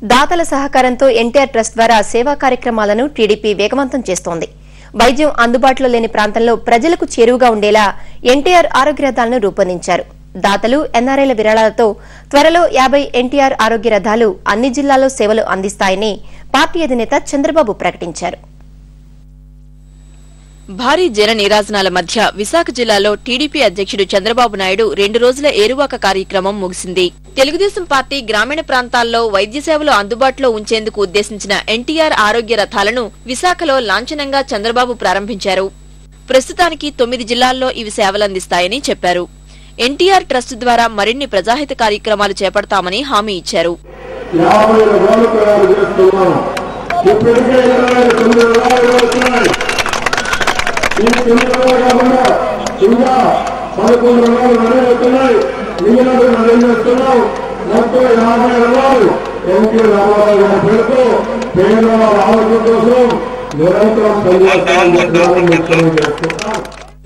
దాతల సహకారంతో ఎన్టీఆర్ ట్రస్ట్ ద్వారా సేవా కార్యక్రమాలను టీడీపీ వేగవంతం చేస్తోంది. వైద్యం అందుబాటులో లేని ప్రాంతంలో ప్రజలకు చేరువగా ఉండేలా ఎన్టీఆర్ ఆరోగ్య రథాలను రూపొందించారు. దాతలు, ఎన్ఆర్ఐల విరాళాలతో త్వరలో 50 ఎన్టీఆర్ ఆరోగ్య రథాలు అన్ని జిల్లాల్లో సేవలు అందిస్తాయని పార్టీ అధినేత చంద్రబాబు ప్రకటించారు. భారీ జన నీరాజనాల మధ్య విశాఖ జిల్లాలో టీడీపీ అధ్యక్షుడు చంద్రబాబు నాయుడు 2 రోజుల ఏరువాక కార్యక్రమం ముగిసింది. తెలుగుదేశం పార్టీ గ్రామీణ ప్రాంతాల్లో వైద్య సేవలు అందుబాటులో ఉంచేందుకు ఉద్దేశించిన ఎన్టీఆర్ ఆరోగ్య రథాలను విశాఖలో లాంఛనంగా చంద్రబాబు ప్రారంభించారు. ప్రస్తుతానికి 9 జిల్లాల్లో ఇవి సేవలందిస్తాయని చెప్పారు. ఎన్టీఆర్ ట్రస్ట్ ద్వారా మరిన్ని ప్రజాహిత కార్యక్రమాలు చేపడతామని హామీ ఇచ్చారు.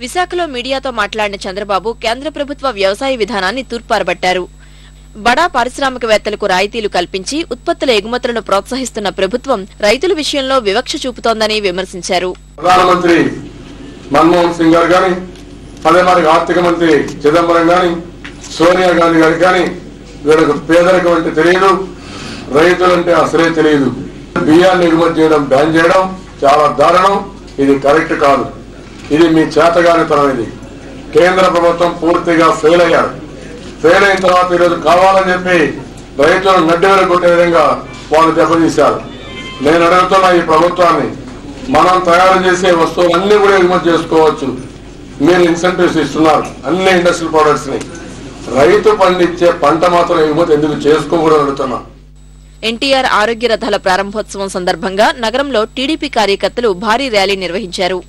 విశాఖలో మీడియాతో మాట్లాడిన చంద్రబాబు కేంద్ర ప్రభుత్వ వ్యవసాయ విధానాన్ని తూర్పారబట్టారు. బడా పారిశ్రామికవేత్తలకు రాయితీలు కల్పించి ఉత్పత్తుల ఎగుమతులను ప్రోత్సహిస్తున్న ప్రభుత్వం రైతుల విషయంలో వివక్ష చూపుతోందని విమర్శించారు. ప్రధానమంత్రి మన్మోహన్ సింగ్ గారు గాని, అదే మరి ఆర్థిక మంత్రి చిదంబరం గాని, సోనియా గాంధీ గారికి కానీ వీళ్ళకు పేదరికం అంటే తెలియదు, రైతులంటే అసలే తెలియదు. బియ్యాన్ని ఎగుమతి చేయడం బ్యాన్ చేయడం చాలా దారుణం. ఇది కరెక్ట్ కాదు. ఇది మీ చేతగానితనం. ఇది కేంద్ర ప్రభుత్వం పూర్తిగా ఫెయిల్ అయ్యారు. ఫెయిల్ అయిన తర్వాత ఈరోజు కావాలని చెప్పి రైతులను నడ్డివేలు కొట్టే విధంగా వాళ్ళు దెబ్బతీశారు. నేను అడుగుతున్న ఈ ప్రభుత్వాన్ని, మనం తయారు చేసే వస్తువులన్నీ కూడా ఎగుమతి చేసుకోవచ్చు. మీరు ఇన్సెంటివ్స్ ఇస్తున్నారు అన్ని ఇండస్ట్రియల్ ప్రొడక్ట్స్ ని. రైతు పండించే పంట మాత్రం ఎగుమతి ఎందుకు చేసుకోకూడదు అడుగుతున్నా. ఎన్టీఆర్ ఆరోగ్య రథాల ప్రారంభోత్సవం సందర్భంగా నగరంలో టీడీపీ కార్యకర్తలు భారీ ర్యాలీ నిర్వహించారు.